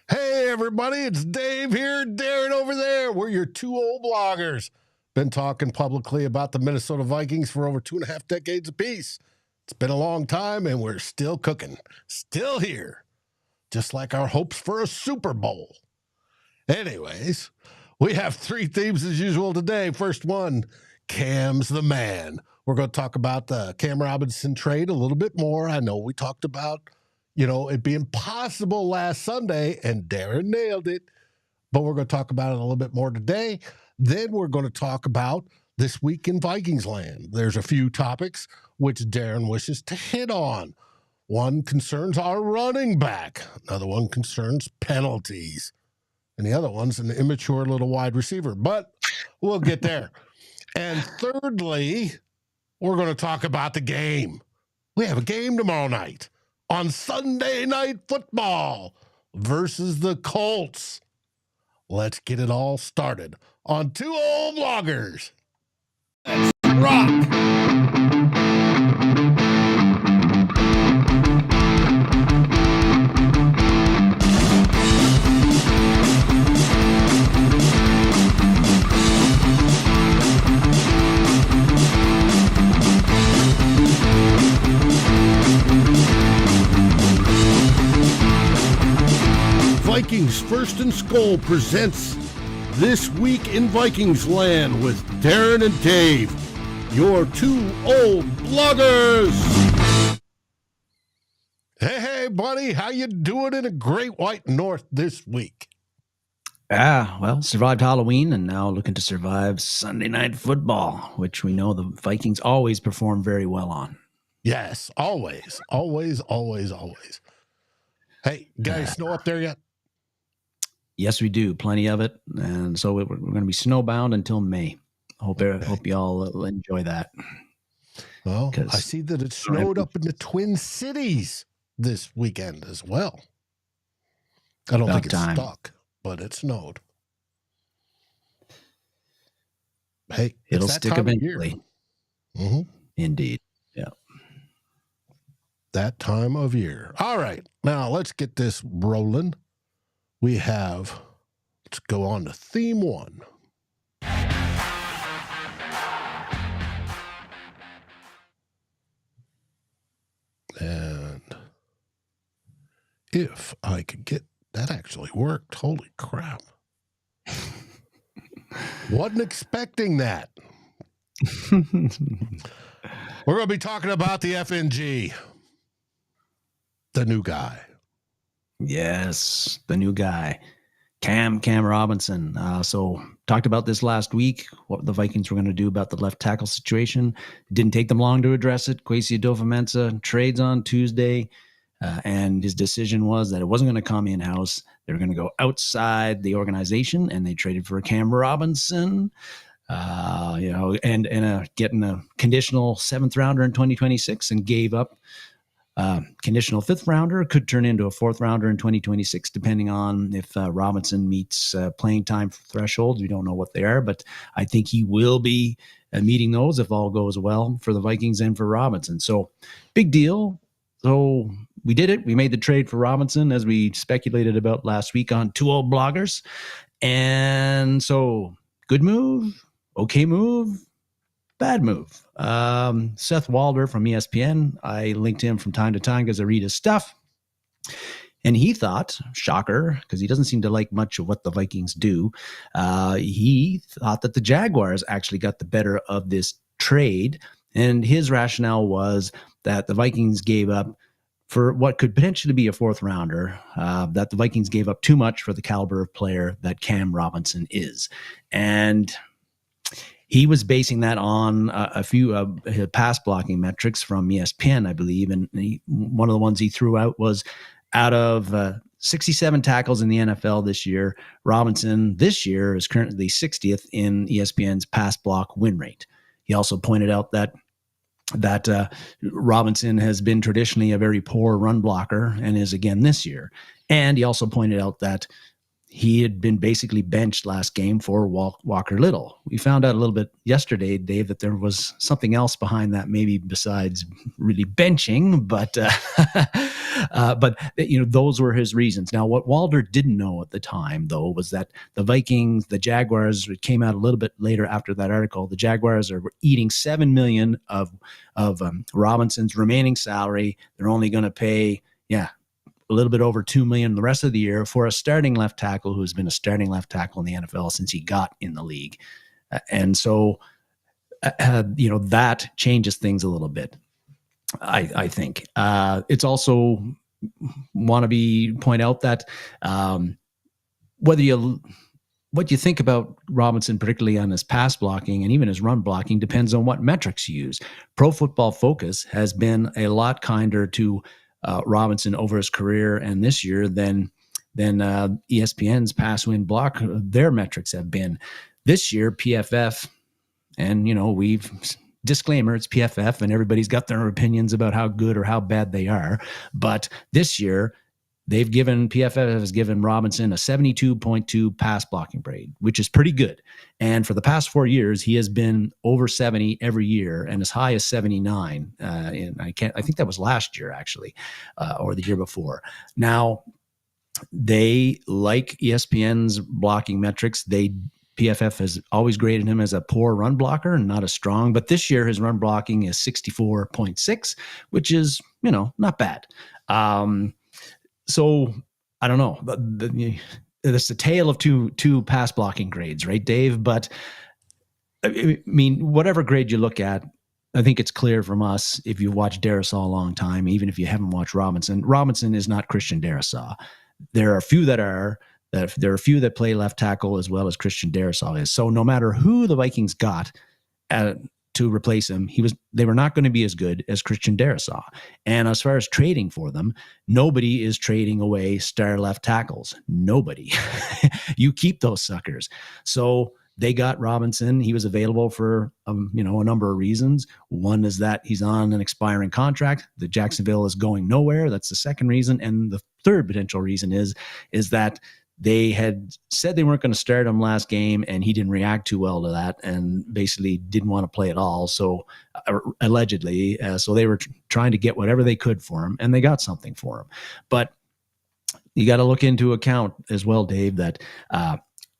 Hey, everybody, it's Dave here, Darren over there. We're your two old bloggers. Been talking publicly about the Minnesota Vikings for over 2.5 decades apiece. It's been a long time, and we're still cooking, still here, just like our hopes for a Super Bowl. Anyways, we have three themes as usual today. First one, Cam's the man. We're going to talk about the Cam Robinson trade a little bit more. I know we talked about it being possible last Sunday, and Darren nailed it. But we're going to talk about it a little bit more today. Then we're going to talk about this week in Vikings land. There's a few topics which Darren wishes to hit on. One concerns our running back. Another one concerns penalties. And the other one's an immature little wide receiver. But we'll get there. And thirdly, we're going to talk about the game. We have a game tomorrow night. On Sunday Night Football versus the Colts. Let's get it all started on Two Old Bloggers. Let's rock. Vikings First and SKOL presents This Week in Vikings Land with Darren and Dave, your two old bloggers. Hey, buddy, how you doing in a great white north this week? Well, survived Halloween and now looking to survive Sunday Night Football, which we know the Vikings always perform very well on. Yes, always. Hey, guys, snow up there yet? Yes, we do. Plenty of it. And so we're going to be snowbound until May. Hope you all enjoy that. Well, I see that it snowed up in the Twin Cities this weekend as well. I don't think it's stuck, but it snowed. Hey, it'll stick eventually. Mm-hmm. Indeed. Yeah. That time of year. All right. Now let's get this rolling. Let's go on to theme one. And if I could get that actually worked, holy crap. Wasn't expecting that. We're going to be talking about the FNG, the new guy. Yes, the new guy, Cam Robinson. So talked about this last week, what the Vikings were going to do about the left tackle situation. It didn't take them long to address it. Kwesi Adofo-Mensah trades on Tuesday, and his decision was that it wasn't going to come in-house. They were going to go outside the organization, and they traded for Cam Robinson, and getting a conditional 7th rounder in 2026 and gave up conditional 5th rounder, could turn into a 4th rounder in 2026, depending on if Robinson meets playing time thresholds. We don't know what they are, but I think he will be meeting those if all goes well for the Vikings and for Robinson. So big deal. So we did it. We made the trade for Robinson, as we speculated about last week on Two Old Bloggers. And so good move, okay move, bad move. Seth Walder from ESPN, I linked him from time to time because I read his stuff. And he thought, shocker, because he doesn't seem to like much of what the Vikings do, he thought that the Jaguars actually got the better of this trade. And his rationale was that the Vikings gave up, for what could potentially be a 4th rounder, that the Vikings gave up too much for the caliber of player that Cam Robinson is. And he was basing that on a few pass blocking metrics from ESPN, I believe. And one of the ones he threw out was, out of 67 tackles in the NFL this year, Robinson this year is currently 60th in ESPN's pass block win rate. He also pointed out that Robinson has been traditionally a very poor run blocker and is again this year. And he also pointed out that he had been basically benched last game for Walker Little. We found out a little bit yesterday, Dave, that there was something else behind that, maybe besides really benching, but those were his reasons. Now, what Walter didn't know at the time, though, was that the Jaguars, it came out a little bit later after that article, the Jaguars are eating $7 million of Robinson's remaining salary. They're only going to pay, a little bit over $2 million the rest of the year for a starting left tackle who's been a starting left tackle in the NFL since he got in the league. And so, that changes things a little bit, I think. It's also want to point out that what you think about Robinson, particularly on his pass blocking and even his run blocking, depends on what metrics you use. Pro Football Focus has been a lot kinder to Robinson over his career and this year than ESPN's pass win block, their metrics have been. This year, PFF, and disclaimer, it's PFF and everybody's got their opinions about how good or how bad they are. But this year, PFF has given Robinson a 72.2 pass blocking grade, which is pretty good. And for the past 4 years, he has been over 70 every year and as high as 79. I think that was last year actually, or the year before. Now, they like ESPN's blocking metrics. PFF has always graded him as a poor run blocker and not as strong. But this year, his run blocking is 64.6, which is, not bad. So I don't know. It's a tale of two pass blocking grades, right, Dave? But I mean, whatever grade you look at, I think it's clear from us, if you watch Darrisaw a long time, even if you haven't watched Robinson is not Christian Darrisaw. There are a few there are a few that play left tackle as well as Christian Darrisaw is. So no matter who the Vikings got to replace him, they were not going to be as good as Christian Darrisaw. And as far as trading for them, nobody is trading away star left tackles. Nobody. You keep those suckers. So they got Robinson. He was available for a number of reasons. One is that he's on an expiring contract. The Jacksonville is going nowhere. That's the second reason. And the third potential reason is that they had said they weren't going to start him last game, and he didn't react too well to that and basically didn't want to play at all. So allegedly, so they were trying to get whatever they could for him, and they got something for him. But you got to look into account as well, Dave, that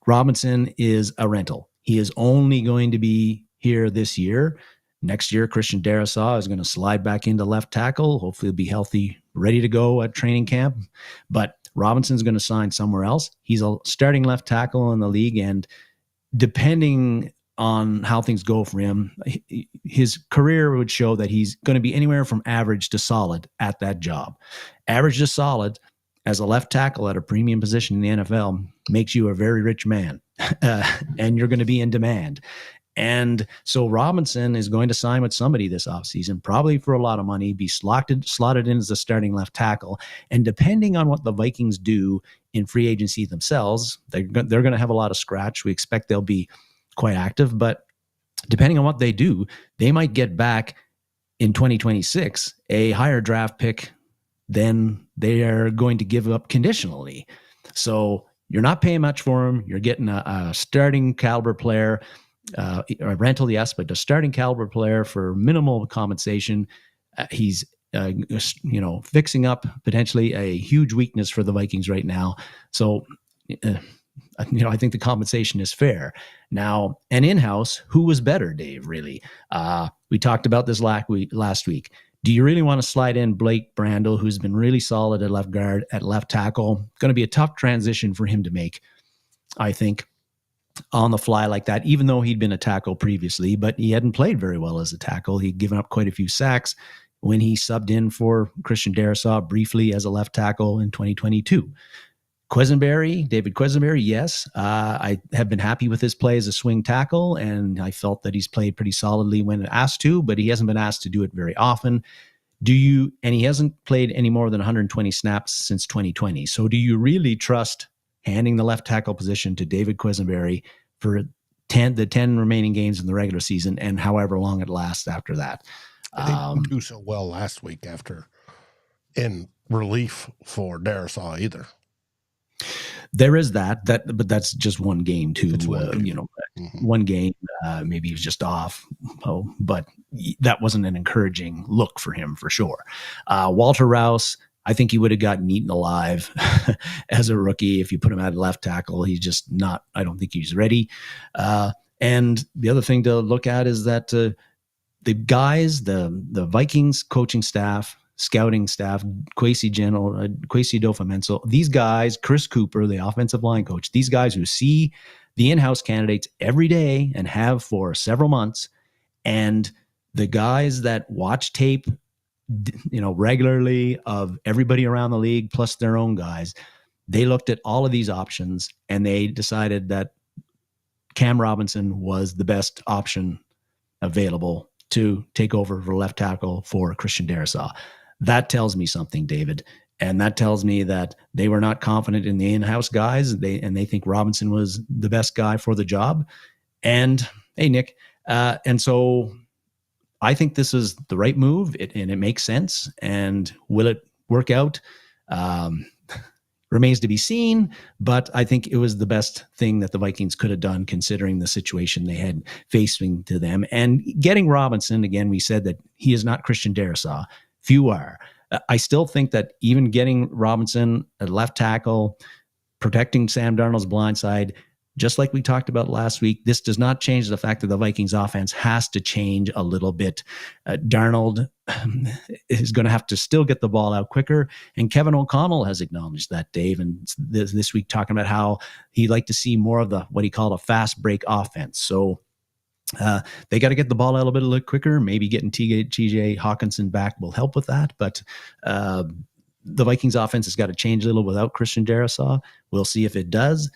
Robinson is a rental. He is only going to be here this year. Next year, Christian Darrisaw is going to slide back into left tackle. Hopefully he'll be healthy, ready to go at training camp. But Robinson's going to sign somewhere else. He's a starting left tackle in the league, and depending on how things go for him, his career would show that he's going to be anywhere from average to solid at that job. Average to solid as a left tackle at a premium position in the NFL makes you a very rich man, and you're going to be in demand. And so Robinson is going to sign with somebody this offseason, probably for a lot of money, be slotted in as a starting left tackle. And depending on what the Vikings do in free agency themselves, they're going to have a lot of scratch. We expect they'll be quite active, but depending on what they do, they might get back in 2026 a higher draft pick than they are going to give up conditionally. So you're not paying much for him. You're getting a starting caliber player. A rental, yes, but a starting caliber player for minimal compensation. He's, fixing up potentially a huge weakness for the Vikings right now. So, I think the compensation is fair. Now, and in-house, who was better, Dave, really? We talked about this last week. Do you really want to slide in Blake Brandel, who's been really solid at left guard, at left tackle? Going to be a tough transition for him to make, I think, on the fly like that, even though he'd been a tackle previously, but he hadn't played very well as a tackle. He'd given up quite a few sacks when he subbed in for Christian Darrisaw briefly as a left tackle in 2022. David Quesenberry, yes. I have been happy with his play as a swing tackle, and I felt that he's played pretty solidly when asked to, but he hasn't been asked to do it very often. And he hasn't played any more than 120 snaps since 2020. So do you really trust handing the left tackle position to David Quesenberry for the 10 remaining games in the regular season and however long it lasts after that? They didn't do so well last week in relief for Darrisaw either. there is that, but that's just one game too. One game, maybe he was just off. But that wasn't an encouraging look for him for sure. Walter Rouse, I think he would have gotten eaten alive as a rookie if you put him at left tackle. He's just not. I don't think he's ready. And the other thing to look at is that the guys, the Vikings coaching staff, scouting staff, Kwesi Dofamenso, these guys, Chris Cooper, the offensive line coach, these guys who see the in-house candidates every day and have for several months, and the guys that watch tape, regularly of everybody around the league plus their own guys, they looked at all of these options and they decided that Cam Robinson was the best option available to take over for left tackle for Christian Darrisaw. That tells me something, David. And that tells me that they were not confident in the in-house guys. They think Robinson was the best guy for the job. And hey, Nick. And so I think this is the right move, and it makes sense. And will it work out? Remains to be seen, but I think it was the best thing that the Vikings could have done considering the situation they had facing to them. And getting Robinson, again, we said that he is not Christian Darrisaw. Few are. I still think that even getting Robinson at left tackle, protecting Sam Darnold's blind side, just like we talked about last week, this does not change the fact that the Vikings offense has to change a little bit. Darnold is going to have to still get the ball out quicker. And Kevin O'Connell has acknowledged that, Dave, and this week talking about how he'd like to see more of what he called a fast break offense. So they got to get the ball out a little bit quicker. Maybe getting TJ Hawkinson back will help with that. But the Vikings offense has got to change a little without Christian Darrisaw. We'll see if it does.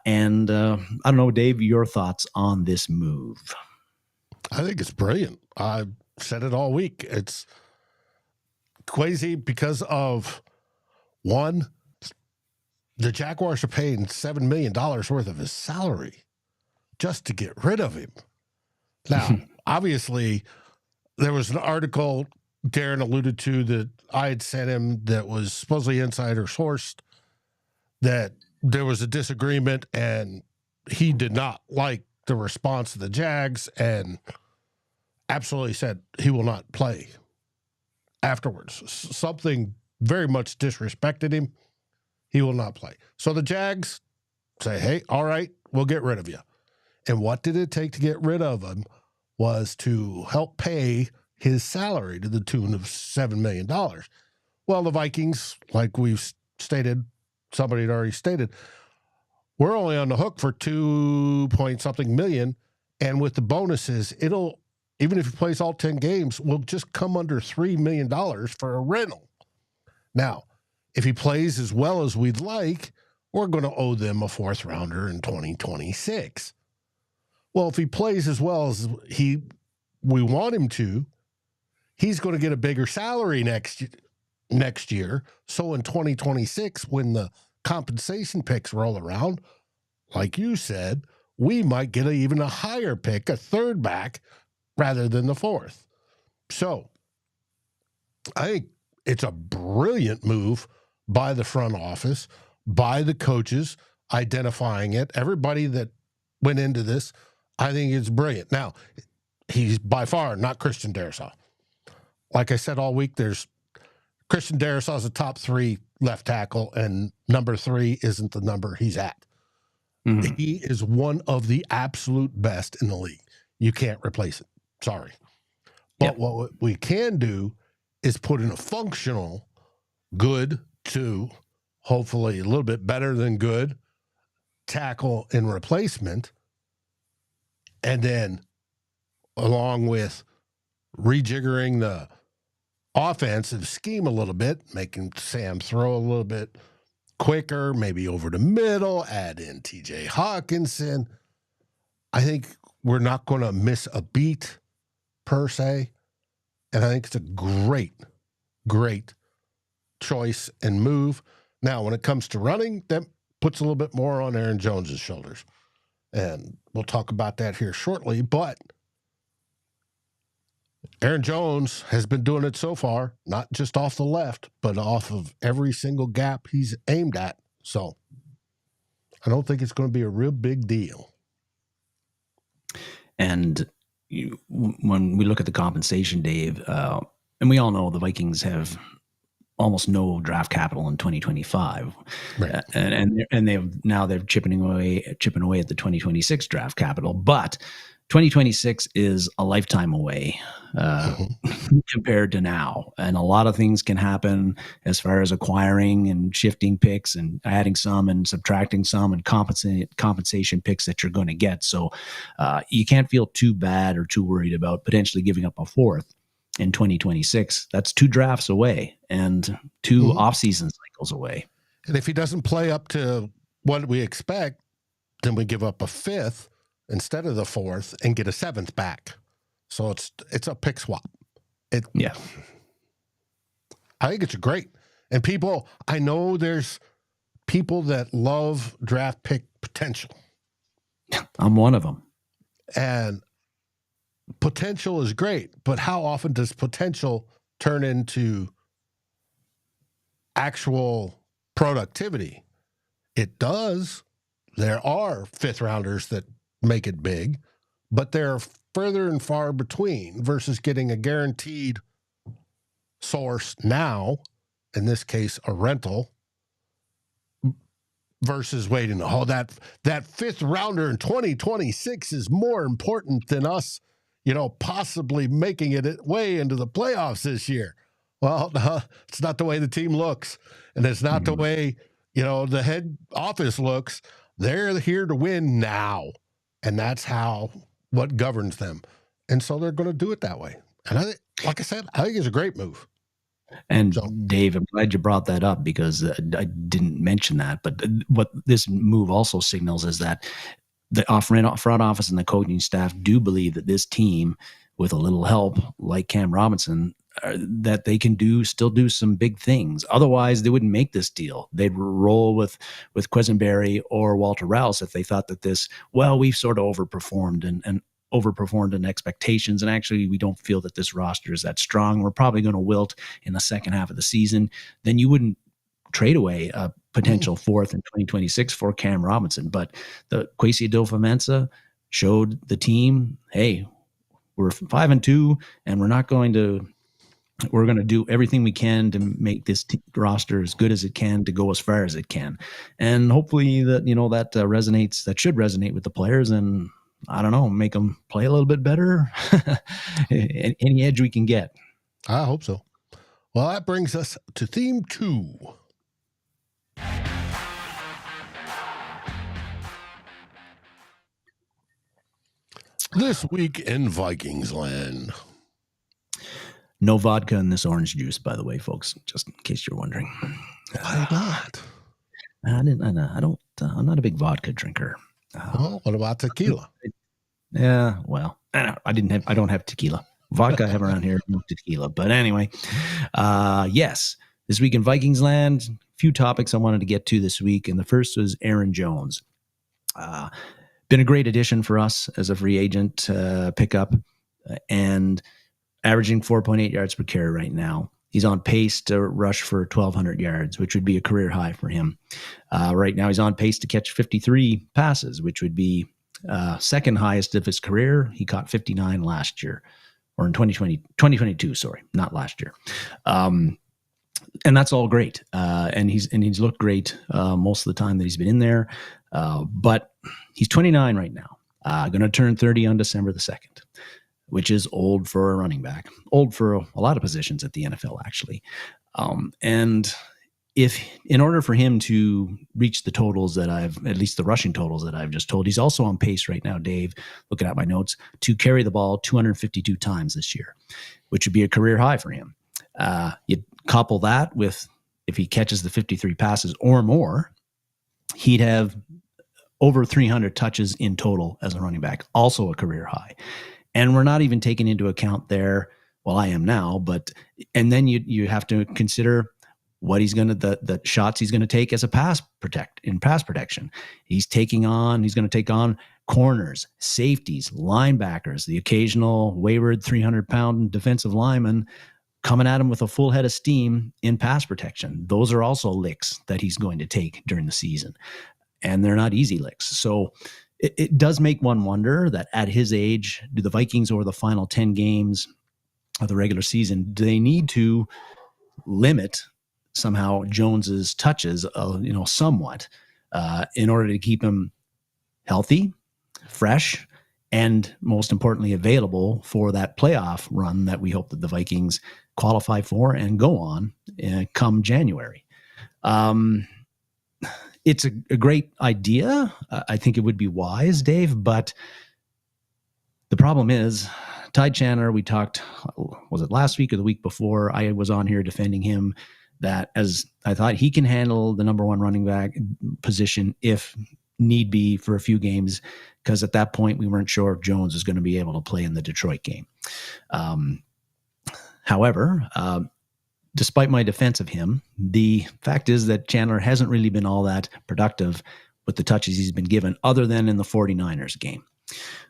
And I don't know, Dave, your thoughts on this move? I think it's brilliant. I've said it all week. It's crazy because of, one, the Jaguars are paying $7 million worth of his salary just to get rid of him. Now, obviously, there was an article Darren alluded to that I had sent him that was supposedly insider sourced, that there was a disagreement and he did not like the response of the Jags and absolutely said he will not play afterwards. Something very much disrespected him. He will not play. So the Jags say, hey, all right, we'll get rid of you. And what did it take to get rid of him was to help pay his salary to the tune of $7 million. Well, the Vikings, like we've stated, somebody had already stated, we're only on the hook for 2-point-something million. And with the bonuses, it'll, even if he plays all 10 games, will just come under $3 million for a rental. Now, if he plays as well as we'd like, we're going to owe them a fourth rounder in 2026. Well, if he plays as well as we want him to, he's going to get a bigger salary next year. So in 2026, when the compensation picks roll around, like you said, we might get even a higher pick, a third back, rather than the fourth. So I think it's a brilliant move by the front office, by the coaches, identifying it. Everybody that went into this, I think it's brilliant. Now, he's by far not Christian Darrisaw. Like I said all week, there's Christian Darrisaw is a top 3 left tackle, and number 3 isn't the number he's at. Mm-hmm. He is one of the absolute best in the league. You can't replace it. Sorry. But what we can do is put in a functional, good to hopefully a little bit better than good tackle and replacement. And then along with rejiggering the offensive scheme a little bit, making Sam throw a little bit quicker, maybe over the middle, add in TJ Hawkinson. I think we're not going to miss a beat per se. And I think it's a great, great choice and move. Now, when it comes to running, that puts a little bit more on Aaron Jones's shoulders. And we'll talk about that here shortly. But Aaron Jones has been doing it so far, not just off the left, but off of every single gap he's aimed at. So I don't think it's going to be a real big deal. And when we look at the compensation, Dave, and we all know the Vikings have almost no draft capital in 2025, Right. And they're chipping away at the 2026 draft capital, but 2026 is a lifetime away compared to now, and a lot of things can happen as far as acquiring and shifting picks and adding some and subtracting some and compensation picks that you're going to get. So you can't feel too bad or too worried about potentially giving up a fourth in 2026. That's 2 drafts away and 2 off-season cycles away. And if he doesn't play up to what we expect, then we give up a 5th instead of the 4th and get a 7th back. So it's a pick swap. Yeah. I think it's great. And I know there's people that love draft pick potential. I'm one of them. And potential is great, but how often does potential turn into actual productivity? It does. There are 5th rounders that make it big, but they're further and far between versus getting a guaranteed source now, in this case, a rental, versus waiting. Oh, that 5th rounder in 2026 is more important than us, possibly making it way into the playoffs this year. Well, it's not the way the team looks, and it's not the way, the head office looks. They're here to win now, and that's what governs them. And so they're going to do it that way. And like I said, I think it's a great move. And Dave, I'm glad you brought that up because I didn't mention that. But what this move also signals is that the front office and the coaching staff do believe that this team, with a little help like Cam Robinson, that they can still do some big things. Otherwise, they wouldn't make this deal. They'd roll with Quisenberry or Walter Rouse if they thought that we've sort of overperformed and overperformed in expectations. And actually, we don't feel that this roster is that strong. We're probably going to wilt in the second half of the season. Then you wouldn't trade away a potential 4th in 2026 for Cam Robinson. But the Kwesi Adofo-Mensah showed the team, hey, we're 5-2, and we're going to do everything we can to make this roster as good as it can, to go as far as it can. And hopefully that should resonate with the players, and I don't know, make them play a little bit better. Any edge we can get. I hope so. Well, that brings us to theme 2. This week in Vikings land. No vodka in this orange juice, by the way, folks, just in case you're wondering. Why not? I'm not a big vodka drinker. What about tequila? Yeah, well, I don't have tequila. Vodka I have around here, no tequila. But anyway, yes, this week in Vikings land, a few topics I wanted to get to this week. And the first was Aaron Jones. Been a great addition for us as a free agent pickup, and averaging 4.8 yards per carry right now. He's on pace to rush for 1,200 yards, which would be a career high for him. Right now, he's on pace to catch 53 passes, which would be second highest of his career. He caught 59 last year, or in 2022, sorry, not last year. And that's all great. And he's looked great most of the time that he's been in there. But he's 29 right now, going to turn 30 on December the 2nd. Which is old for a running back, old for a lot of positions at the NFL, actually. And if in order for him to reach the totals that at least the rushing totals that I've just told, he's also on pace right now, Dave, looking at my notes, to carry the ball 252 times this year, which would be a career high for him. You couple that with, if he catches the 53 passes or more, he'd have over 300 touches in total as a running back, also a career high. And we're not even taking into account there, well, I am now, and then you have to consider what the shots he's going to take as a pass protection. He's going to take on corners, safeties, linebackers, the occasional wayward 300-pound defensive lineman coming at him with a full head of steam in pass protection. Those are also licks that he's going to take during the season. and they're not easy licks. So it does make one wonder that at his age, do the Vikings over the final 10 games of the regular season, do they need to limit somehow Jones's touches, somewhat, in order to keep him healthy, fresh, and most importantly, available for that playoff run that we hope that the Vikings qualify for and go on come January. It's a great idea. I think it would be wise, Dave, but the problem is Ty Chandler, we talked, was it last week or the week before? I was on here defending him that as I thought he can handle the number one running back position if need be for a few games, because at that point we weren't sure if Jones was going to be able to play in the Detroit game. However, despite my defense of him, the fact is that Chandler hasn't really been all that productive with the touches he's been given, other than in the 49ers game.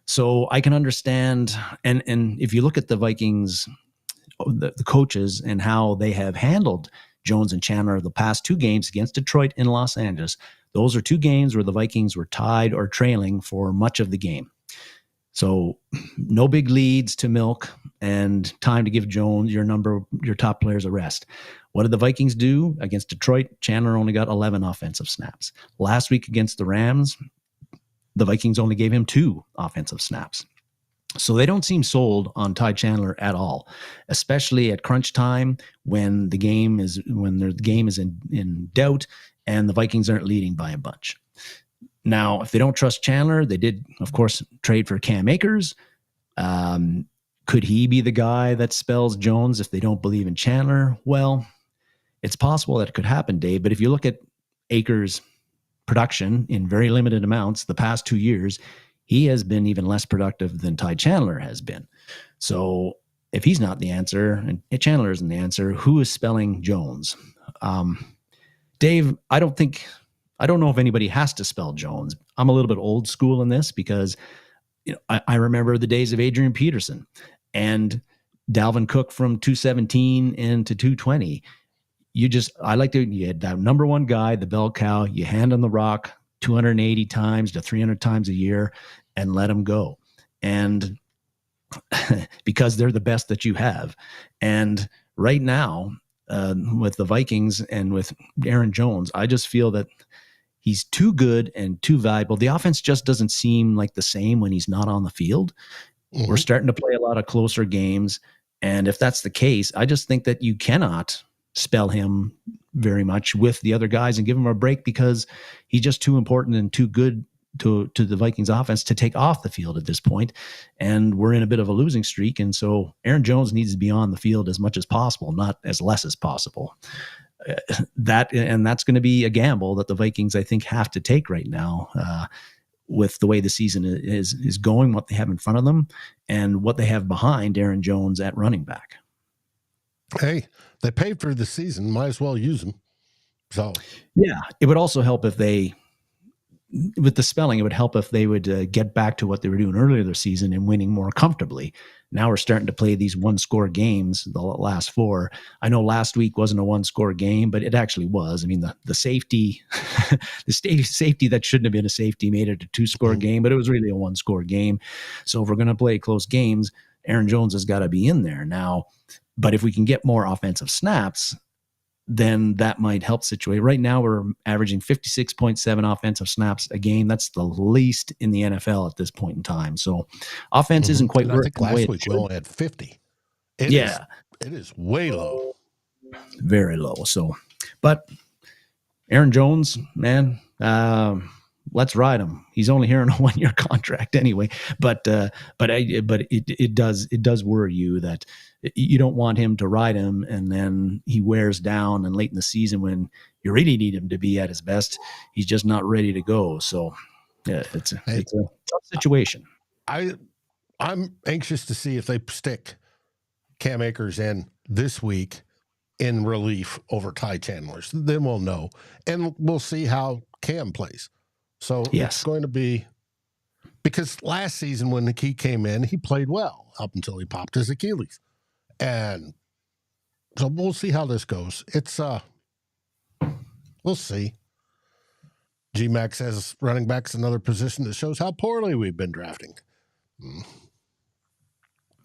So I can understand, and if you look at the Vikings, the coaches and how they have handled Jones and Chandler the past two games against Detroit and Los Angeles, those are two games where the Vikings were tied or trailing for much of the game. So no big leads to milk and time to give Jones, your top players, a rest. What did the Vikings do against Detroit? Chandler only got 11 offensive snaps. Last week against the Rams, the Vikings only gave him 2 offensive snaps. So they don't seem sold on Ty Chandler at all, especially at crunch time when the game is in doubt and the Vikings aren't leading by a bunch. Now, if they don't trust Chandler, they did, of course, trade for Cam Akers. Could he be the guy that spells Jones if they don't believe in Chandler? Well, it's possible that it could happen, Dave. But if you look at Akers' production in very limited amounts the past 2 years, he has been even less productive than Ty Chandler has been. So if he's not the answer and Chandler isn't the answer, who is spelling Jones? Dave, I don't know if anybody has to spell Jones. I'm a little bit old school in this because I remember the days of Adrian Peterson and Dalvin Cook from 217 into 220. You had that number one guy, the bell cow, you hand on the rock 280 times to 300 times a year and let them go. And because they're the best that you have. And right now, with the Vikings and with Aaron Jones, I just feel that he's too good and too valuable. The offense just doesn't seem like the same when he's not on the field. Mm-hmm. We're starting to play a lot of closer games. And if that's the case, I just think that you cannot spell him very much with the other guys and give him a break because he's just too important and too good to the Vikings offense to take off the field at this point. And we're in a bit of a losing streak. And so Aaron Jones needs to be on the field as much as possible, not as less as possible. That's going to be a gamble that the Vikings, I think, have to take right now with the way the season is going, what they have in front of them, and what they have behind Aaron Jones at running back. Hey, they paid for the season. Might as well use them. So yeah, it would also help if with the spelling, it would help if they would get back to what they were doing earlier this season and winning more comfortably. Now we're starting to play these one-score games, the last 4. I know last week wasn't a one-score game, but it actually was. I mean, the safety, safety that shouldn't have been a safety made it a 2-score game, but it was really a 1-score game. So if we're going to play close games, Aaron Jones has got to be in there now. But if we can get more offensive snaps, then that might help situate. Right now, we're averaging 56.7 offensive snaps a game. That's the least in the NFL at this point in time. So offense isn't quite working. I think last week we only had 50. It is way low. Very low. So, but Aaron Jones, man, let's ride him. He's only here on a 1-year contract anyway. But it does worry you that you don't want him to ride him and then he wears down, and late in the season when you really need him to be at his best, he's just not ready to go. So yeah, it's a tough situation. I'm anxious to see if they stick Cam Akers in this week in relief over Ty Chandler's. Then we'll know, and we'll see how Cam plays. So It's going to be, because last season when he came in, he played well up until he popped his Achilles. And so we'll see how this goes. We'll see. G-Max says running back's another position that shows how poorly we've been drafting.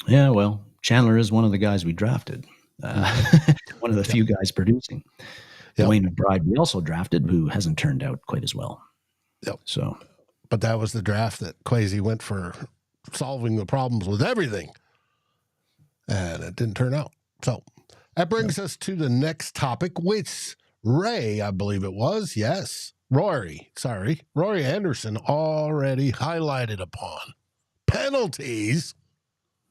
Yeah, well, Chandler is one of the guys we drafted. One of the few guys producing. Dwayne McBride we also drafted, who hasn't turned out quite as well. Yep. So, but that was the draft that Kwesi went for solving the problems with everything. And it didn't turn out. So that brings us to the next topic, which Ray, I believe it was. Yes. Rory Anderson already highlighted upon. Penalties.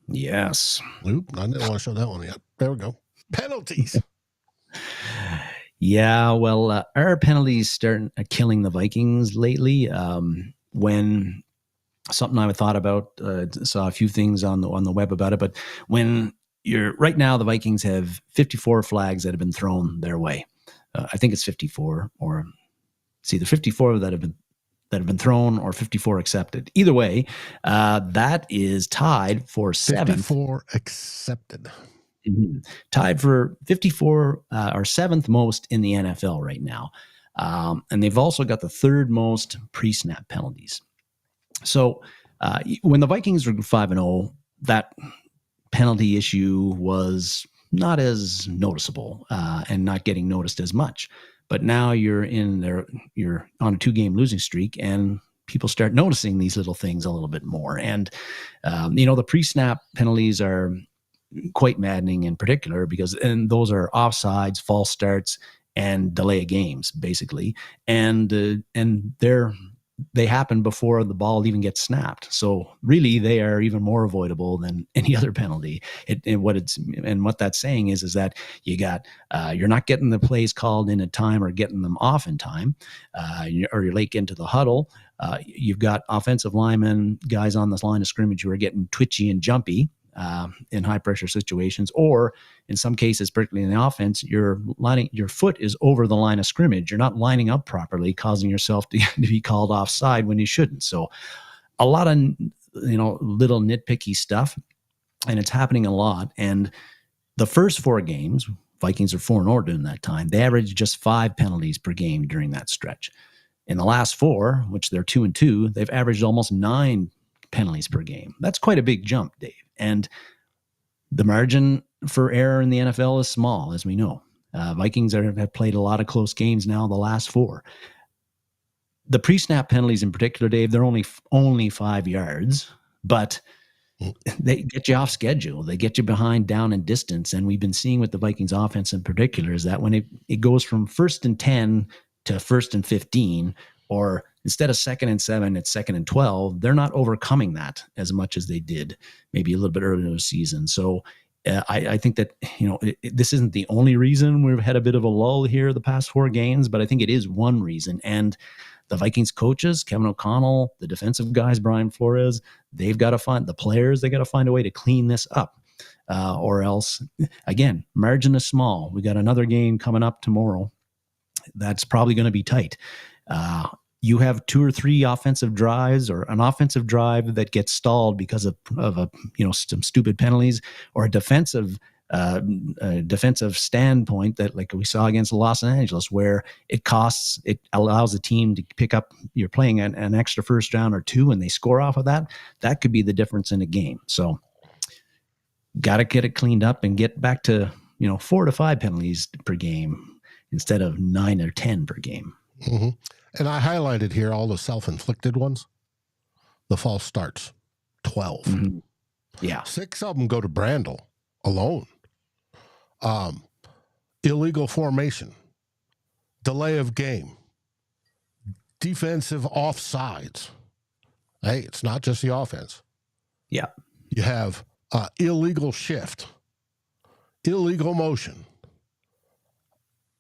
Yes. Oop, I didn't want to show that one yet. There we go. Penalties. Yeah, well, our penalties starting killing the Vikings lately. When something I thought about, saw a few things on the web about it, but when right now the Vikings have 54 flags that have been thrown their way. I think it's 54, or it's either 54 that have been thrown or 54 accepted. Either way, that is tied for 7th. 54 accepted. Mm-hmm. Tied for 54 or 7th most in the NFL right now. And they've also got the 3rd most pre-snap penalties. So when the Vikings were 5-0, that penalty issue was not as noticeable and not getting noticed as much. But now you're on a 2-game losing streak, and people start noticing these little things a little bit more. And the pre-snap penalties are quite maddening in particular because those are offsides, false starts, and delay of games basically, and they happen before the ball even gets snapped. So really, they are even more avoidable than any other penalty. What that's saying is that you're not getting the plays called in a time or getting them off in time, or you're late into the huddle. You've got offensive linemen, guys on this line of scrimmage who are getting twitchy and jumpy in high pressure situations, or in some cases, particularly in the offense, your foot is over the line of scrimmage. You're not lining up properly, causing yourself to be called offside when you shouldn't. So a lot of, little nitpicky stuff, and it's happening a lot. And the first 4 games, Vikings are 4-0 during that time. They averaged just 5 penalties per game during that stretch. In the last 4, which they're 2-2, they've averaged almost 9 penalties per game. That's quite a big jump, Dave. And the margin for error in the NFL is small, as we know. Vikings have played a lot of close games now, the last 4. The pre-snap penalties in particular, Dave, they're only 5 yards, but they get you off schedule. They get you behind down in distance. And we've been seeing with the Vikings offense in particular is that when it goes from 1st and 10 to 1st and 15, or instead of 2nd and 7, it's 2nd and 12. They're not overcoming that as much as they did maybe a little bit earlier in the season. So I think that, this isn't the only reason we've had a bit of a lull here the past 4 games, but I think it is one reason. And the Vikings coaches, Kevin O'Connell, the defensive guys, Brian Flores, they've got to find a way to clean this up. Or else, again, margin is small. We got another game coming up tomorrow. That's probably going to be tight. You have 2 or 3 offensive drives, or an offensive drive that gets stalled because of some stupid penalties, or a defensive standpoint that, like we saw against Los Angeles, where it allows the team to pick up. You're playing an extra first round or 2, and they score off of that. That could be the difference in a game. So, got to get it cleaned up and get back to 4 to 5 penalties per game instead of 9 or 10 per game. Mm-hmm. And I highlighted here all the self-inflicted ones. The false starts, 12. Mm-hmm. Yeah. 6 of them go to Brandel alone. Illegal formation, delay of game, defensive offsides. Hey, it's not just the offense. Yeah. You have illegal shift, illegal motion,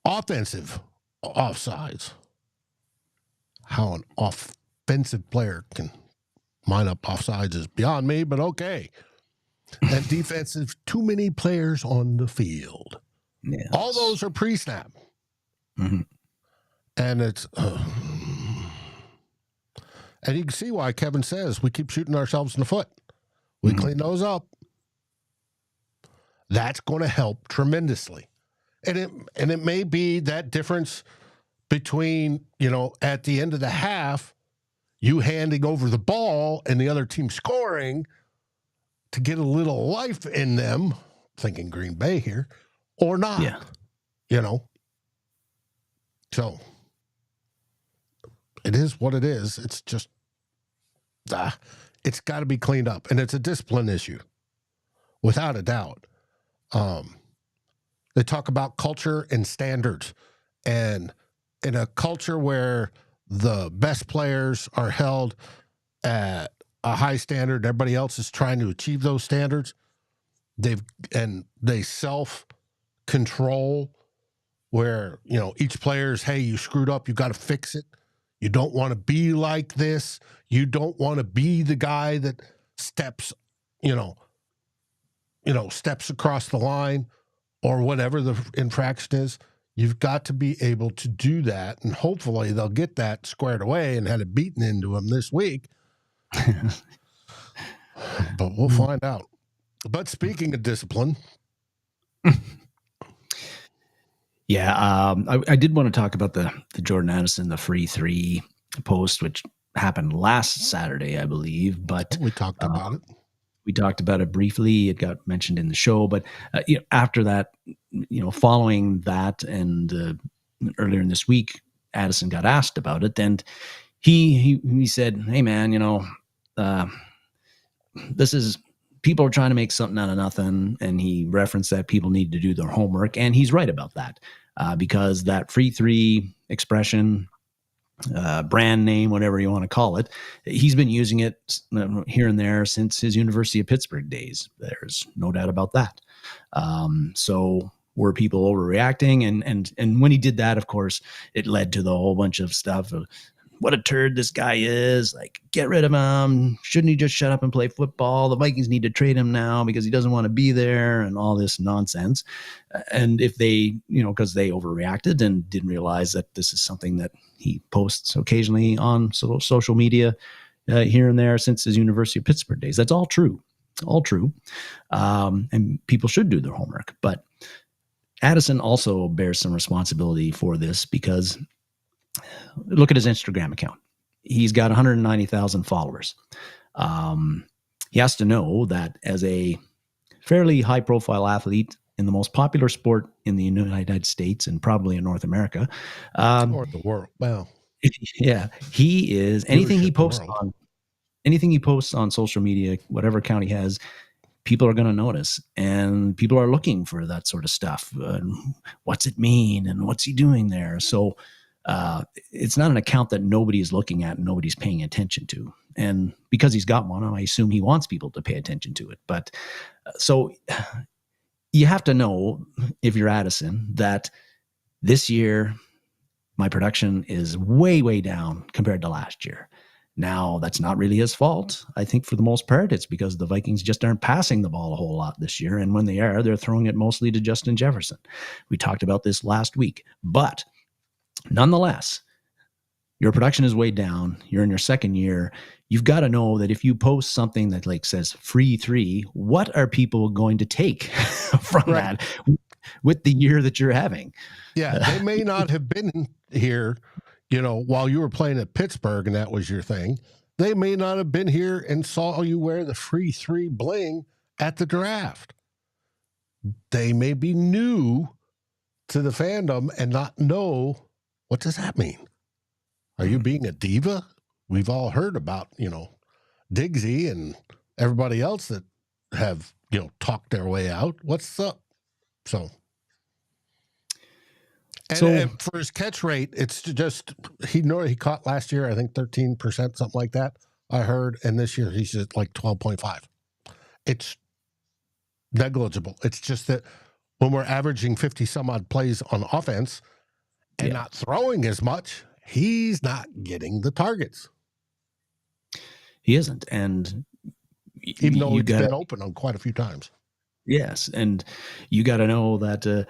offensive offsides. How an offensive player can line up offsides is beyond me, but okay. And defensive, too many players on the field. Yes. All those are pre-snap. Mm-hmm. And it's... and you can see why Kevin says we keep shooting ourselves in the foot. We clean those up. That's going to help tremendously. And it may be that difference between, at the end of the half, you handing over the ball and the other team scoring to get a little life in them, thinking Green Bay here, or not. Yeah. So it is what it is. It's just, it's got to be cleaned up. And it's a discipline issue, without a doubt. They talk about culture and standards. And in a culture where the best players are held at a high standard, everybody else is trying to achieve those standards, they self-control where, each player's, hey, you screwed up, you got to fix it. You don't want to be like this. You don't want to be the guy that steps across the line or whatever the infraction is. You've got to be able to do that, and hopefully they'll get that squared away and had it beaten into them this week. But we'll find out. But speaking of discipline. Yeah, I did want to talk about the Jordan Addison, the free three post, which happened last Saturday, I believe. But we talked about it. We talked about it briefly. It got mentioned in the show. But after that, following that and earlier in this week, Addison got asked about it. And he said, hey, man, this is – people are trying to make something out of nothing. And he referenced that people need to do their homework. And he's right about that because that free three expression – brand name, whatever you want to call it, he's been using it here and there since his University of Pittsburgh days. There's no doubt about that. So were people overreacting? And when he did that, of course, it led to the whole bunch of stuff of what a turd this guy is. Like, get rid of him. Shouldn't he just shut up and play football? The Vikings need to trade him now because he doesn't want to be there and all this nonsense. And if they, because they overreacted and didn't realize that this is something that he posts occasionally on social media here and there since his University of Pittsburgh days. That's all true. And people should do their homework. But Addison also bears some responsibility for this because look at his Instagram account. He's got 190,000 followers. He has to know that as a fairly high-profile athlete in the most popular sport in the United States and probably in North America, or the world. Wow. Yeah, he is. Anything he posts on social media, whatever account he has, people are going to notice, and people are looking for that sort of stuff. What's it mean, and what's he doing there? So. It's not an account that nobody is looking at and nobody's paying attention to. And because he's got one, I assume he wants people to pay attention to it. But so you have to know, if you're Addison, that this year my production is way, way down compared to last year. Now, that's not really his fault. I think for the most part, it's because the Vikings just aren't passing the ball a whole lot this year. And when they are, they're throwing it mostly to Justin Jefferson. We talked about this last week. But nonetheless, your production is way down. You're in your second year. You've got to know that if you post something that says free three, what are people going to take from that with the year that you're having? Yeah, they may not have been here, while you were playing at Pittsburgh and that was your thing. They may not have been here and saw you wear the free three bling at the draft. They may be new to the fandom and not know. What does that mean? Are you being a diva? We've all heard about, Diggsy and everybody else that have, talked their way out. What's up? So and for his catch rate, it's just, he caught last year, I think 13%, something like that, I heard. And this year he's at 12.5. It's negligible. It's just that when we're averaging 50 some odd plays on offense, and not throwing as much, he's not getting the targets. He isn't. And even though he's been open on quite a few times. Yes. And you got to know that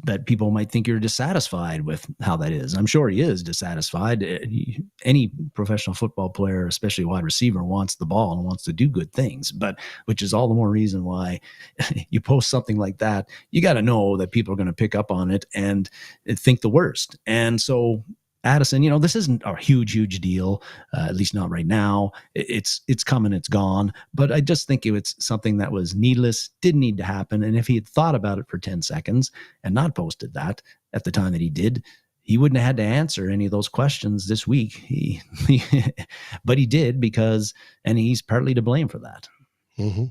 that people might think you're dissatisfied with how that is. I'm sure he is dissatisfied. Any professional football player, especially wide receiver, wants the ball and wants to do good things, but which is all the more reason why you post something like that. You got to know that people are going to pick up on it and think the worst. And so Addison, this isn't a huge deal, at least not right now. It's coming, it's gone. But I just think it was something that was needless, didn't need to happen. And if he had thought about it for 10 seconds and not posted that at the time that he did, he wouldn't have had to answer any of those questions this week. But he did and he's partly to blame for that. Mm-hmm.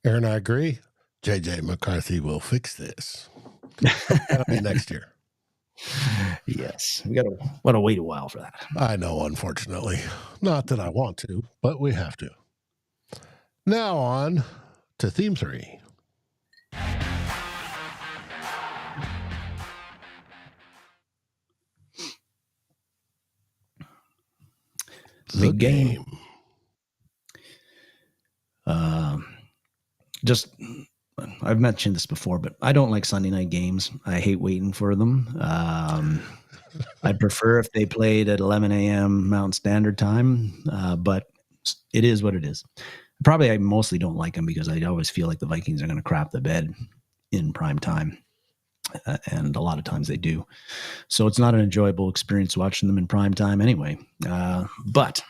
Aaron, I agree. JJ McCarthy will fix this. That'll be next year. Yes, we gotta wait a while for that. I know, unfortunately. Not that I want to, but we have to. Now on to theme 3. The game. I've mentioned this before, but I don't like Sunday night games. I hate waiting for them. I'd prefer if they played at 11 a.m. Mountain Standard Time, but it is what it is. Probably I mostly don't like them because I always feel like the Vikings are going to crap the bed in prime time, and a lot of times they do. So it's not an enjoyable experience watching them in prime time anyway. But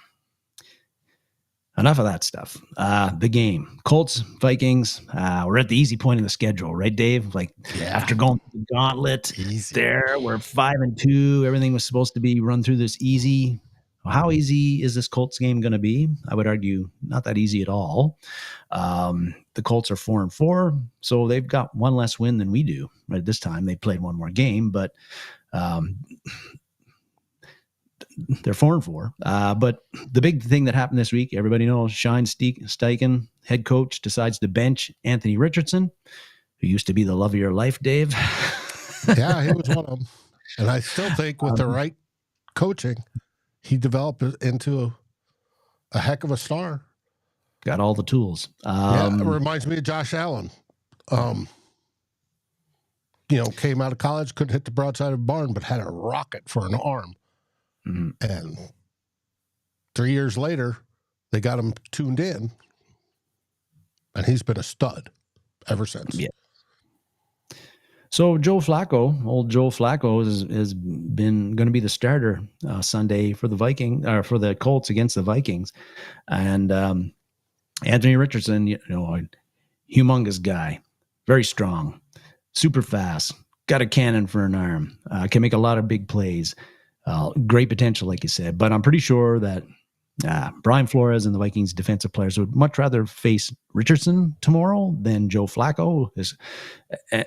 enough of that stuff. The game. Colts, Vikings. We're at the easy point in the schedule, right, Dave? After going through the gauntlet, we're 5-2. Everything was supposed to be run through this easy. How easy is this Colts game going to be? I would argue not that easy at all. The Colts are 4-4, so they've got one less win than we do. Right, this time they played one more game, but they're 4-4. But the big thing that happened this week, everybody knows, Shine Steichen, head coach, decides to bench Anthony Richardson, who used to be the love of your life, Dave. Yeah, he was one of them. And I still think with the right coaching, he developed into a heck of a star. Got all the tools. It reminds me of Josh Allen. Came out of college, couldn't hit the broadside of a barn, but had a rocket for an arm. Mm-hmm. And 3 years later, they got him tuned in, and he's been a stud ever since. Yeah. So old Joe Flacco has been going to be the starter Sunday for the Colts against the Vikings, and Anthony Richardson, a humongous guy, very strong, super fast, got a cannon for an arm, can make a lot of big plays. Great potential, like you said, but I'm pretty sure that Brian Flores and the Vikings defensive players would much rather face Richardson tomorrow than Joe Flacco.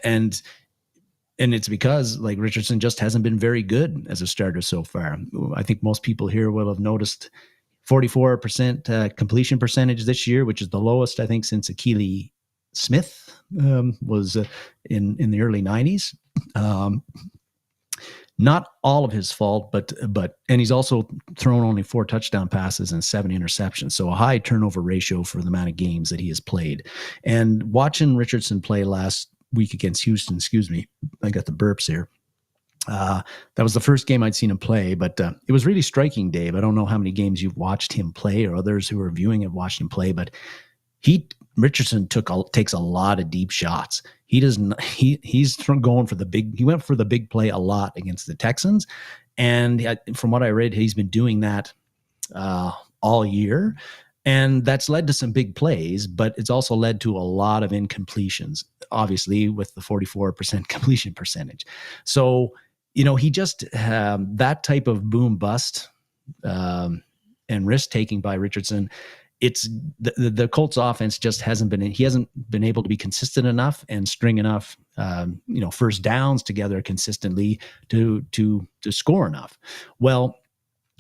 And it's because Richardson just hasn't been very good as a starter so far. I think most people here will have noticed 44% completion percentage this year, which is the lowest, I think, since Akili Smith was in the early 90s. Not all of his fault, but and he's also thrown only 4 touchdown passes and 7 interceptions. So a high turnover ratio for the amount of games that he has played. And watching Richardson play last week against Houston, I got the burps here. That was the first game I'd seen him play, but it was really striking, Dave. I don't know how many games you've watched him play or others who are viewing have watched him play, but Richardson takes a lot of deep shots. He's going for the big. He went for the big play a lot against the Texans, and from what I read, he's been doing that all year, and that's led to some big plays. But it's also led to a lot of incompletions, obviously with the 44% completion percentage. So he just that type of boom bust and risk taking by Richardson. It's the Colts offense just hasn't been able to be consistent enough and string enough, first downs together consistently to score enough. Well,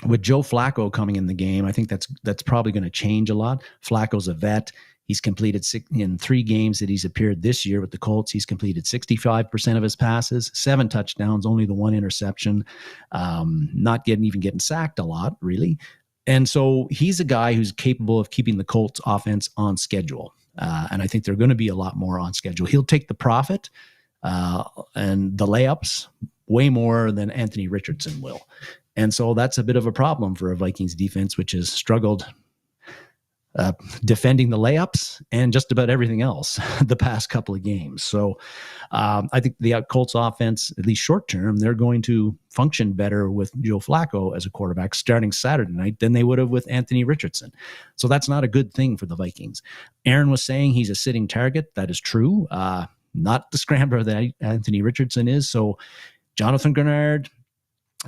with Joe Flacco coming in the game, I think that's probably going to change a lot. Flacco's a vet. He's completed in 3 games that he's appeared this year with the Colts. He's completed 65% of his passes, 7 touchdowns, only the 1 interception, not getting sacked a lot, really. And so he's a guy who's capable of keeping the Colts offense on schedule. And I think they're going to be a lot more on schedule. He'll take the profit and the layups way more than Anthony Richardson will. And so that's a bit of a problem for a Vikings defense, which has struggled defending the layups and just about everything else the past couple of games. So I think the Colts offense, at least short term, they're going to function better with Joe Flacco as a quarterback starting Saturday night than they would have with Anthony Richardson. So that's not a good thing for the Vikings. Aaron was saying he's a sitting target. That is true. Not the scrambler that Anthony Richardson is. So Jonathan Grenard,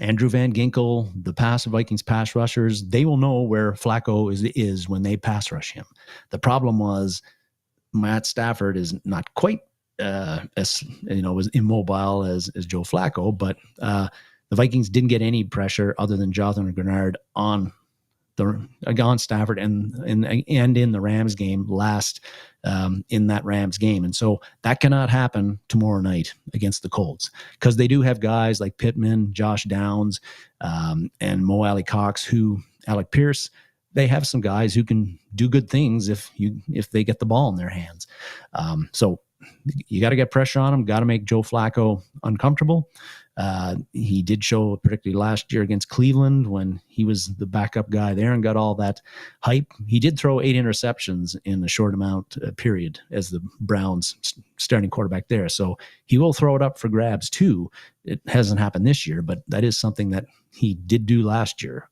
Andrew Van Ginkel, the Vikings pass rushers, they will know where Flacco is when they pass rush him. The problem was Matt Stafford is not quite as immobile as Joe Flacco, but the Vikings didn't get any pressure other than Jonathan Grenard on Stafford and in the Rams game in that Rams game. And so that cannot happen tomorrow night against the Colts, because they do have guys like Pittman, Josh Downs, and Mo Alley Cox, Alec Pierce. They have some guys who can do good things if they get the ball in their hands. So you got to get pressure on them, got to make Joe Flacco uncomfortable. He did show, particularly last year against Cleveland when he was the backup guy there and got all that hype. He did throw 8 interceptions in a short amount period as the Browns starting quarterback there. So he will throw it up for grabs too. It hasn't happened this year, but that is something that he did do last year.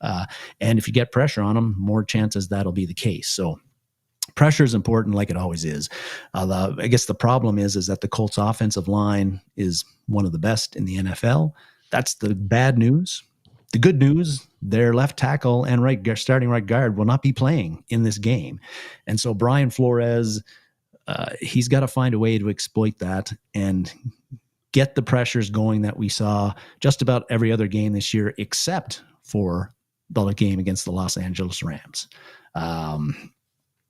And if you get pressure on him, more chances that'll be the case. So pressure is important, like it always is. I guess the problem is that the Colts offensive line is one of the best in the NFL. That's the bad news. The good news, their left tackle and starting right guard will not be playing in this game. And so Brian Flores, he's got to find a way to exploit that and get the pressures going that we saw just about every other game this year, except for the game against the Los Angeles Rams.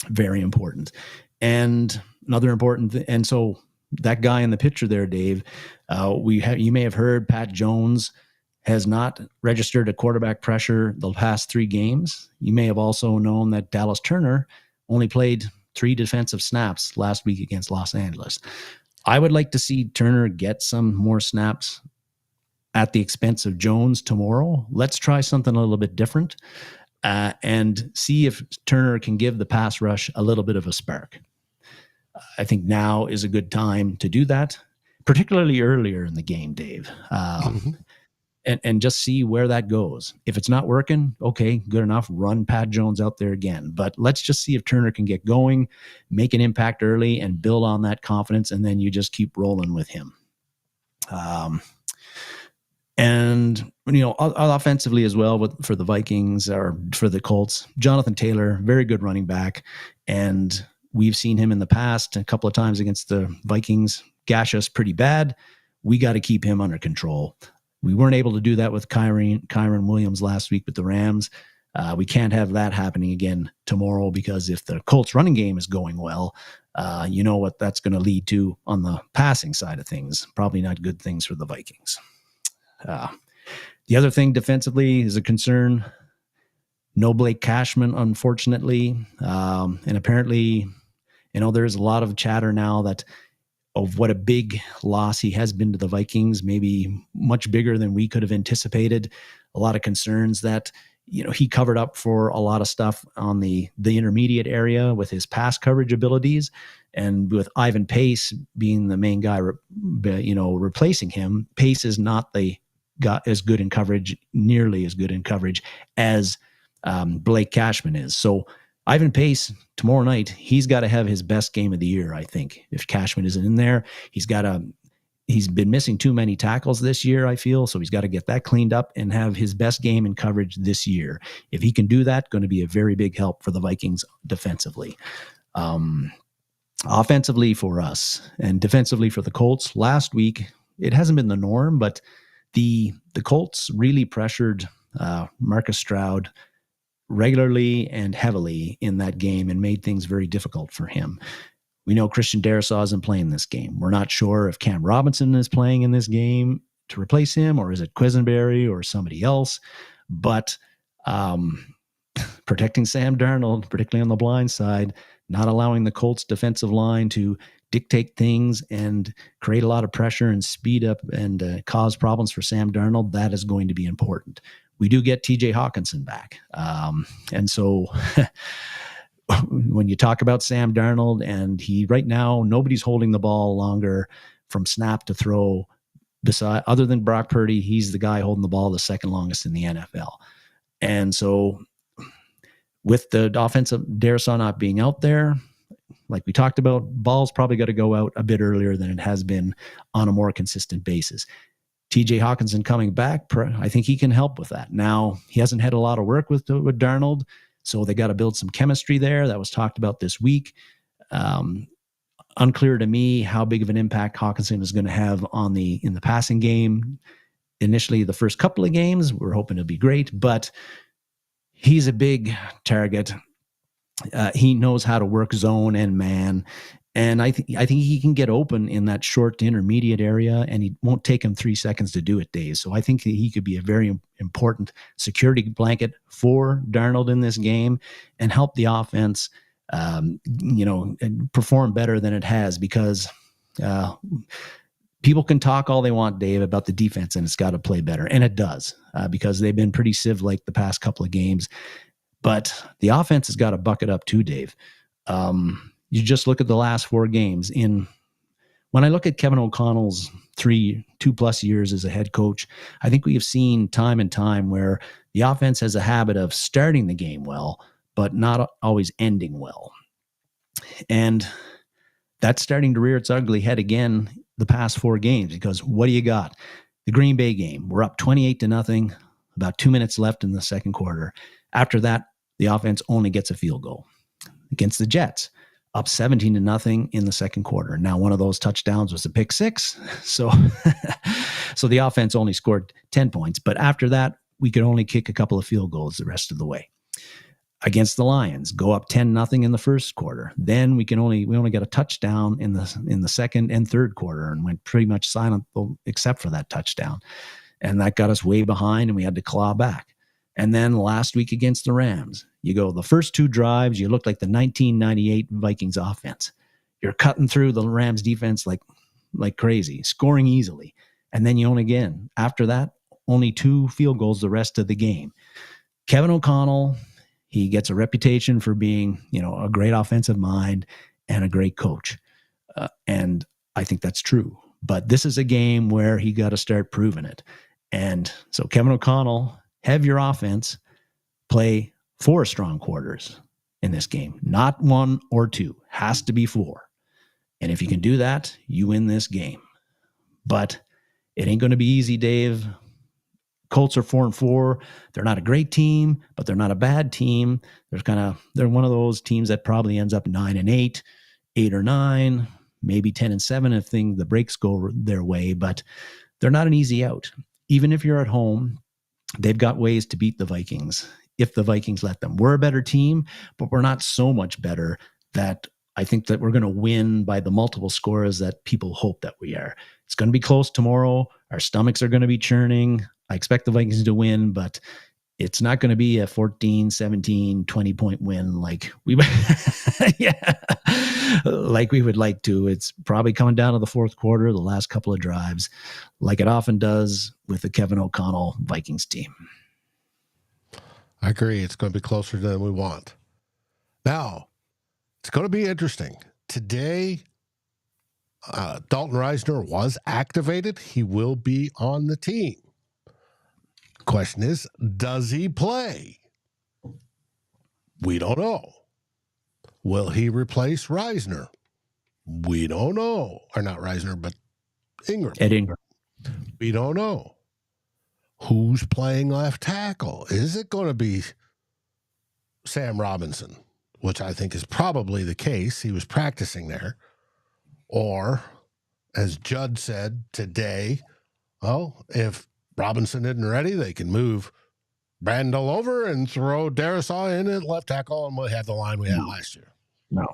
Very important. And another important and so that guy in the picture there, Dave, you may have heard Pat Jones has not registered a quarterback pressure the past 3 games. You may have also known that Dallas Turner only played 3 defensive snaps last week against Los Angeles. I would like to see Turner get some more snaps at the expense of Jones tomorrow. Let's try something a little bit different. And see if Turner can give the pass rush a little bit of a spark. I think now is a good time to do that, particularly earlier in the game, Dave, and just see where that goes. If it's not working, okay, good enough. Run Pat Jones out there again. But let's just see if Turner can get going, make an impact early, and build on that confidence, and then you just keep rolling with him. And, offensively as well for the Vikings or for the Colts, Jonathan Taylor, very good running back. And we've seen him in the past a couple of times against the Vikings gash us pretty bad. We got to keep him under control. We weren't able to do that with Kyren Williams last week with the Rams. We can't have that happening again tomorrow, because if the Colts running game is going well, you know what that's going to lead to on the passing side of things. Probably not good things for the Vikings. The other thing defensively is a concern. No Blake Cashman, unfortunately. And apparently, there's a lot of chatter now of what a big loss he has been to the Vikings, maybe much bigger than we could have anticipated. A lot of concerns that, he covered up for a lot of stuff on the intermediate area with his pass coverage abilities, and with Ivan Pace being the main guy, replacing him. Pace is not got as good in coverage, nearly as good in coverage as Blake Cashman is. So Ivan Pace tomorrow night, he's got to have his best game of the year, I think. If Cashman isn't in there, he's been missing too many tackles this year, I feel. So he's got to get that cleaned up and have his best game in coverage this year. If he can do that, going to be a very big help for the Vikings defensively. Offensively for us and defensively for the Colts, last week, it hasn't been the norm, but the Colts really pressured Marcus Stroud regularly and heavily in that game and made things very difficult for him. We know Christian Darrisaw isn't playing this game. We're not sure if Cam Robinson is playing in this game to replace him, or is it Quisenberry or somebody else. But protecting Sam Darnold, particularly on the blind side, not allowing the Colts defensive line to dictate things and create a lot of pressure and speed up and cause problems for Sam Darnold, that is going to be important. We do get TJ Hawkinson back. And so when you talk about Sam Darnold, and he right now, nobody's holding the ball longer from snap to throw. Other than Brock Purdy, he's the guy holding the ball the second longest in the NFL. And so with the offensive Darrisaw not being out there, like we talked about, ball's probably got to go out a bit earlier than it has been on a more consistent basis. TJ Hawkinson coming back, I think he can help with that. Now, he hasn't had a lot of work with Darnold, so they got to build some chemistry there. That was talked about this week. Unclear to me how big of an impact Hawkinson is going to have in the passing game. Initially, the first couple of games, we're hoping it'll be great, but he's a big target. He knows how to work zone and man. And I think he can get open in that short to intermediate area, and it won't take him 3 seconds to do it, Dave. So I think he could be a very important security blanket for Darnold in this game and help the offense, perform better than it has, because people can talk all they want, Dave, about the defense, and it's got to play better. And it does, because they've been pretty sieve-like the past couple of games. But the offense has got to buck it up too, Dave. You just look at the last 4 games. When I look at Kevin O'Connell's 2+ years as a head coach, I think we have seen time and time where the offense has a habit of starting the game well, but not always ending well. And that's starting to rear its ugly head again the past 4 games, because what do you got? The Green Bay game, we're up 28-0, about 2 minutes left in the second quarter. After that, the offense only gets a field goal. Against the Jets, up 17-0 in the second quarter. Now, one of those touchdowns was a pick 6. So the offense only scored 10 points. But after that, we could only kick a couple of field goals the rest of the way. Against the Lions, go up 10-0 in the first quarter. Then we only got a touchdown in the second and third quarter, and went pretty much silent except for that touchdown. And that got us way behind, and we had to claw back. And then last week against the Rams, you go the first 2 drives, you look like the 1998 Vikings offense. You're cutting through the Rams defense like crazy, scoring easily. And then after that, only 2 field goals the rest of the game. Kevin O'Connell, he gets a reputation for being, a great offensive mind and a great coach. And I think that's true. But this is a game where he got to start proving it. And so Kevin O'Connell, have your offense play 4 strong quarters in this game, not 1 or 2. Has to be 4. And if you can do that, you win this game. But it ain't going to be easy, Dave. Colts are 4-4. They're not a great team, but they're not a bad team. They're one of those teams that probably ends up 9-8, 8 or 9, maybe 10-7 if the breaks go their way. But they're not an easy out. Even if you're at home, they've got ways to beat the Vikings if the Vikings let them. We're a better team, but we're not so much better that I think that we're going to win by the multiple scores that people hope that we are. It's going to be close tomorrow. Our stomachs are going to be churning. I expect the Vikings to win, but it's not going to be a 14, 17, 20-point win like we would like to. It's probably coming down to the fourth quarter, the last couple of drives, like it often does with the Kevin O'Connell Vikings team. I agree. It's going to be closer than we want. Now, it's going to be interesting. Today, Dalton Reisner was activated. He will be on the team. Question is, does he play? We don't know. Will he replace Reisner? We don't know. Or not Reisner, but Ingram. Ed Ingram. We don't know. Who's playing left tackle? Is it going to be Sam Robinson, which I think is probably the case? He was practicing there. Or, as Judd said today, well, if Robinson isn't ready, they can move Brandel over and throw Darrisaw in at left tackle, and we'll have the line we had last year. No.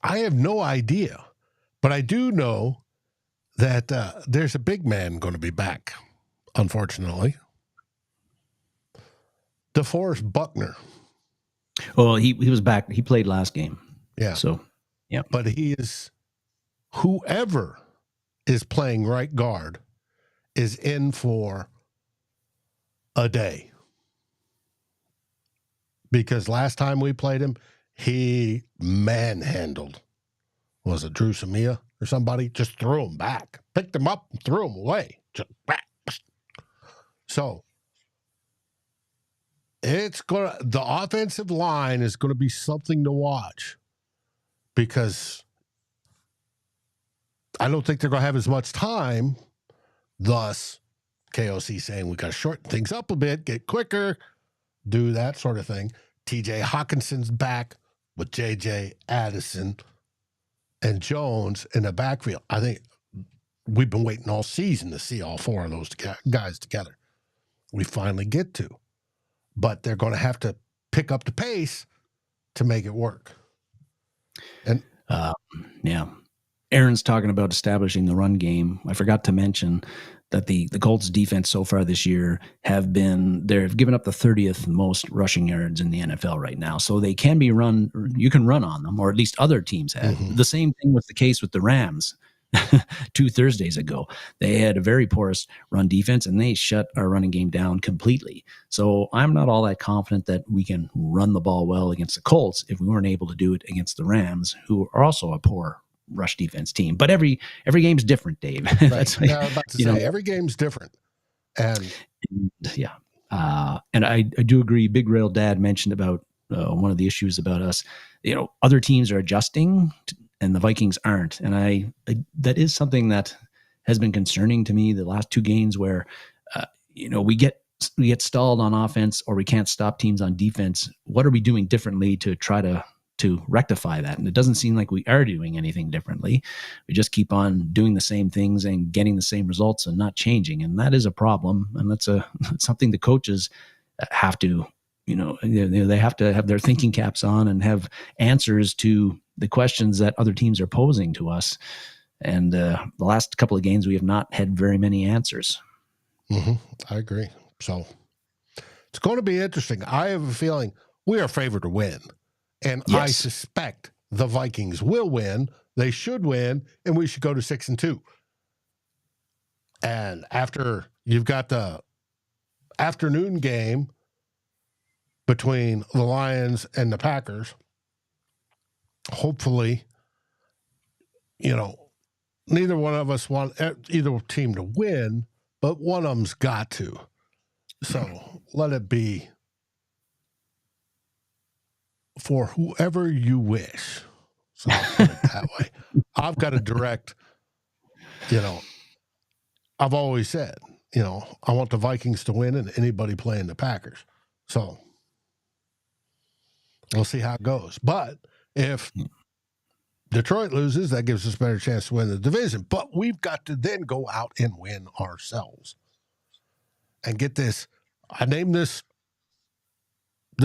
I have no idea, but I do know that there's a big man going to be back, unfortunately. DeForest Buckner. Well, he was back. He played last game. Yeah. So, yeah. But he is, whoever is playing right guard is in for a day. because last time we played him, he manhandled, was it Drew Samia or somebody? Just threw him back, picked him up and threw him away. So the offensive line is going to be something to watch, because I don't think they're going to have as much time. Thus, KOC saying we got to shorten things up a bit, get quicker, do that sort of thing. TJ Hawkinson's back with JJ, Addison, and Jones in the backfield. I think we've been waiting all season to see all four of those guys together. We finally get to. But they're going to have to pick up the pace to make it work. And yeah. Aaron's talking about establishing the run game. I forgot to mention that the Colts defense so far this year they've given up the 30th most rushing yards in the NFL right now. So they can be you can run on them, or at least other teams have. Mm-hmm. The same thing was the case with the Rams 2 Thursdays ago. They had a very porous run defense, and they shut our running game down completely. So I'm not all that confident that we can run the ball well against the Colts if we weren't able to do it against the Rams, who are also a poor rush defense team. But every game's different, Dave. Right. That's like, I was about to say, every game's different. And yeah. And I do agree. Big Rail Dad mentioned about one of the issues about us. Other teams are adjusting and the Vikings aren't. And I that is something that has been concerning to me the last 2 games where, we get stalled on offense, or we can't stop teams on defense. What are we doing differently to try to rectify that? And it doesn't seem like we are doing anything differently. We just keep on doing the same things and getting the same results and not changing. And that is a problem. And that's something the coaches have to, they have to have their thinking caps on and have answers to the questions that other teams are posing to us. And the last couple of games, we have not had very many answers. Mm-hmm. I agree. So it's going to be interesting. I have a feeling we are favored to win. And yes. I suspect the Vikings will win. They should win, and we should go to 6-2. And after you've got the afternoon game between the Lions and the Packers, hopefully, neither one of us want either team to win, but one of them's got to. So let it be for whoever you wish. So I'll put it that way. I've got a direct, I've always said, I want the Vikings to win and anybody playing the Packers. So we'll see how it goes. But if Detroit loses, that gives us a better chance to win the division. But we've got to then go out and win ourselves. And get this, I named this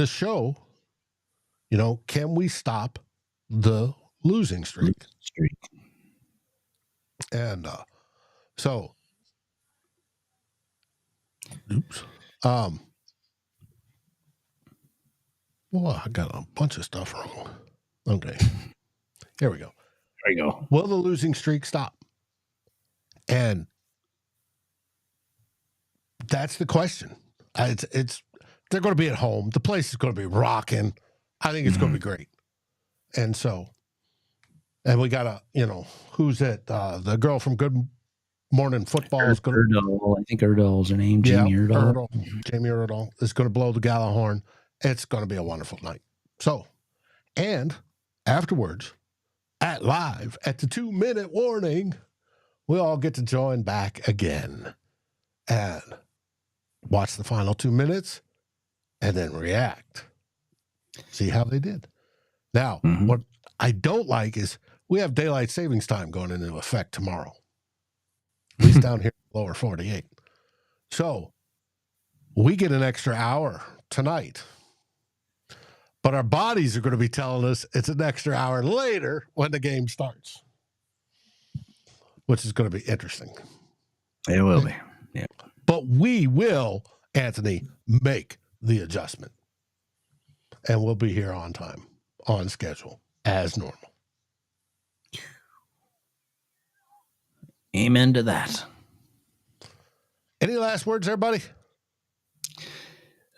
show, can we stop the losing streak? And so, oops. Well, I got a bunch of stuff wrong. Okay. Here we go. There you go. Will the losing streak stop? And that's the question. They're going to be at home. The place is going to be rocking. I think it's going to be great. And so, and we got who's it? The girl from Good Morning Football is going to. I think Erdahl's her name. Jamie Erdahl. Jamie Erdahl is going to blow the gala horn. It's going to be a wonderful night. So, and afterwards, at the 2-minute warning, we all get to join back again and watch the final 2 minutes and then react. See how they did. Now, what I don't like is we have daylight savings time going into effect tomorrow. At least down here in the lower 48. So we get an extra hour tonight. But our bodies are going to be telling us it's an extra hour later when the game starts, which is going to be interesting. It will be. Yeah. But we will, Anthony, make the adjustment. And we'll be here on time, on schedule, as normal. Amen to that. Any last words there, buddy?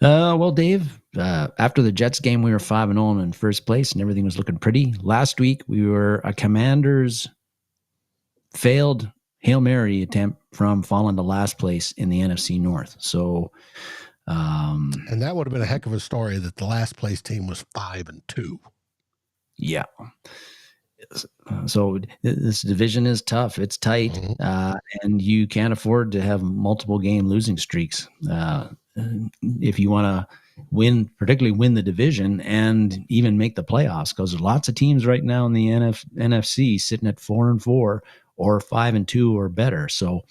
Well, Dave, after the Jets game, we were 5-0 in first place, and everything was looking pretty. Last week, we were a Commanders failed Hail Mary attempt from falling to last place in the NFC North. So, and that would have been a heck of a story that the last place team was 5-2. Yeah. So this division is tough. It's tight, Mm-hmm. and you can't afford to have multiple game losing streaks if you want to particularly win the division and even make the playoffs. Because there's lots of teams right now in the NFC sitting at 4-4 or 5-2 or better. So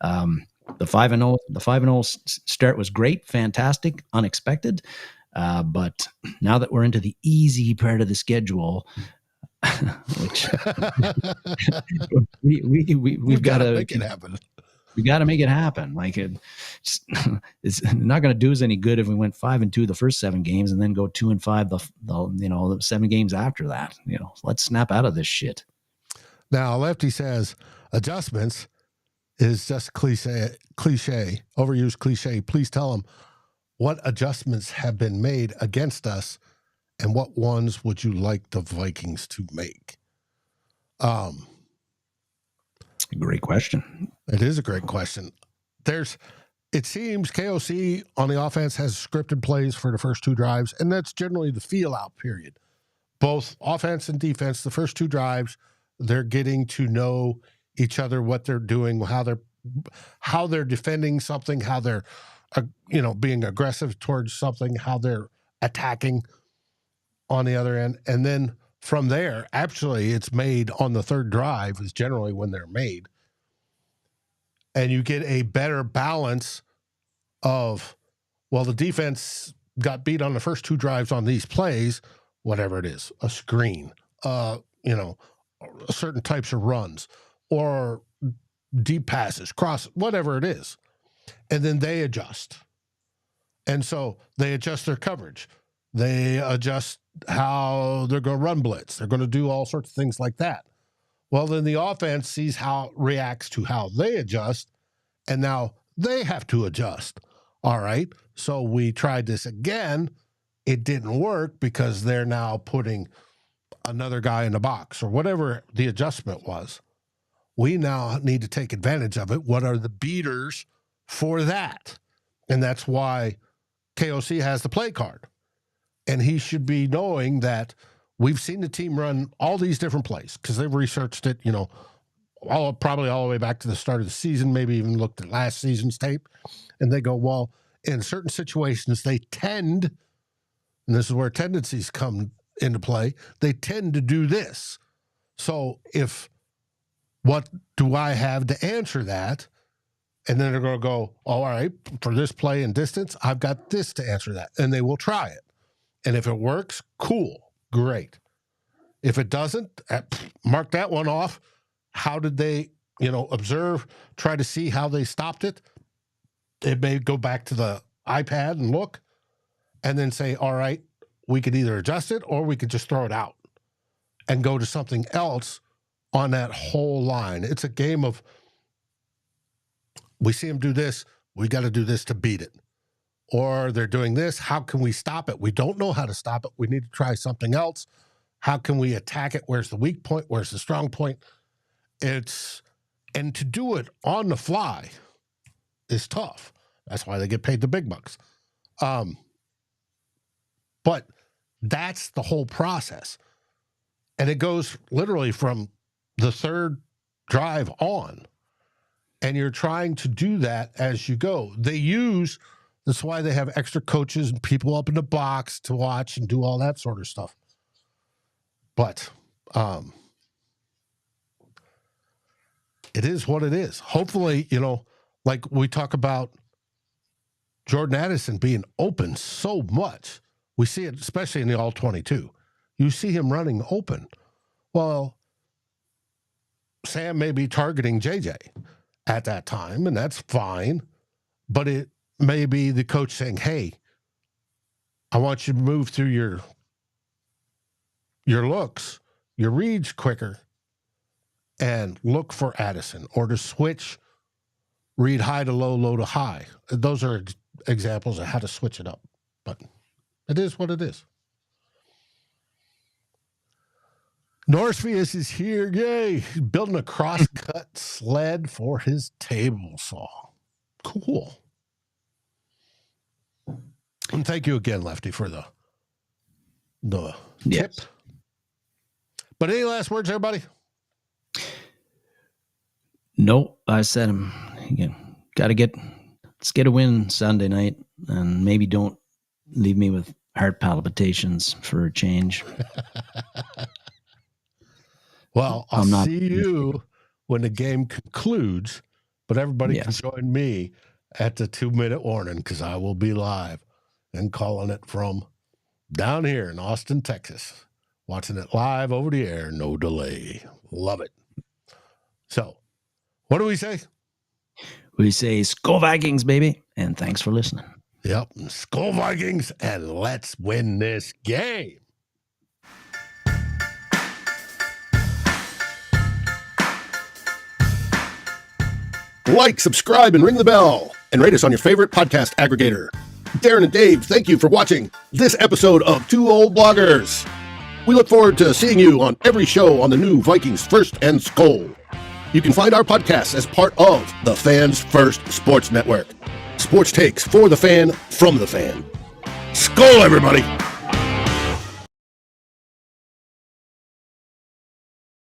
the 5-0 start was great, fantastic, unexpected. But now that we're into the easy part of the schedule, which we've got to make it happen. We got to make it happen. Like it's not going to do us any good if we went 5-2 the first 7 games and then go 2-5 the 7 games after that. Let's snap out of this shit. Now, Lefty says adjustments is just cliche, overused cliche. Please tell them what adjustments have been made against us and what ones would you like the Vikings to make? Great question. It is a great question. It seems KOC on the offense has scripted plays for the first 2 drives, and that's generally the feel out period. Both offense and defense, the first 2 drives, they're getting to know each other, what they're doing, how they're defending something, how they're being aggressive towards something, how they're attacking on the other end. And then from there, actually, it's made on the 3rd drive is generally when they're made. And you get a better balance of, well, the defense got beat on the first 2 drives on these plays, whatever it is, a screen, certain types of runs or deep passes, cross, whatever it is. And then they adjust. And so they adjust their coverage. They adjust how they're going to run blitz. They're going to do all sorts of things like that. Well, then the offense sees how it reacts to how they adjust, and now they have to adjust. All right, so we tried this again. It didn't work because they're now putting another guy in the box or whatever the adjustment was. We now need to take advantage of it. What are the beaters for that? And that's why KOC has the play card. And he should be knowing that we've seen the team run all these different plays because they've researched it, probably all the way back to the start of the season, maybe even looked at last season's tape. And they go, well, in certain situations, they tend, and this is where tendencies come into play, they tend to do this. So what do I have to answer that? And then they're going to go, all right, for this play and distance, I've got this to answer that. And they will try it. And if it works, cool, great. If it doesn't, mark that one off. How did they, observe, try to see how they stopped it? It may go back to the iPad and look and then say, all right, we could either adjust it or we could just throw it out and go to something else on that whole line. It's a game of, we see them do this, we got to do this to beat it. Or they're doing this, how can we stop it? We don't know how to stop it. We need to try something else. How can we attack it? Where's the weak point? Where's the strong point? And to do it on the fly is tough. That's why they get paid the big bucks. But that's the whole process. And it goes literally from the 3rd drive on. And you're trying to do that as you go. That's why they have extra coaches and people up in the box to watch and do all that sort of stuff. But it is what it is. Hopefully, like we talk about Jordan Addison being open so much. We see it, especially in the All-22. You see him running open. Well, Sam may be targeting JJ at that time, and that's fine. But it may be the coach saying, hey, I want you to move through your looks, your reads quicker, and look for Addison, or to switch read high to low, low to high. Those are examples of how to switch it up. but it is what it is. Norsefius is here. Yay. He's building a cross-cut sled for his table saw. Cool. And thank you again, Lefty, for the tip. But any last words, everybody? No, I said him. Let's get a win Sunday night, and maybe don't leave me with heart palpitations for a change. Well, I'll see you when the game concludes, but everybody can join me at the 2-minute warning because I will be live and calling it from down here in Austin, Texas. Watching it live over the air, no delay. Love it. So, what do we say? We say, SKOL Vikings, baby, and thanks for listening. Yep, SKOL Vikings, and let's win this game. Like, subscribe, and ring the bell, and rate us on your favorite podcast aggregator. Darren and Dave, thank you for watching this episode of Two Old Bloggers. We look forward to seeing you on every show on the new Vikings First and SKOL. You can find our podcast as part of the Fans First Sports Network. Sports takes for the fan, from the fan. SKOL, everybody!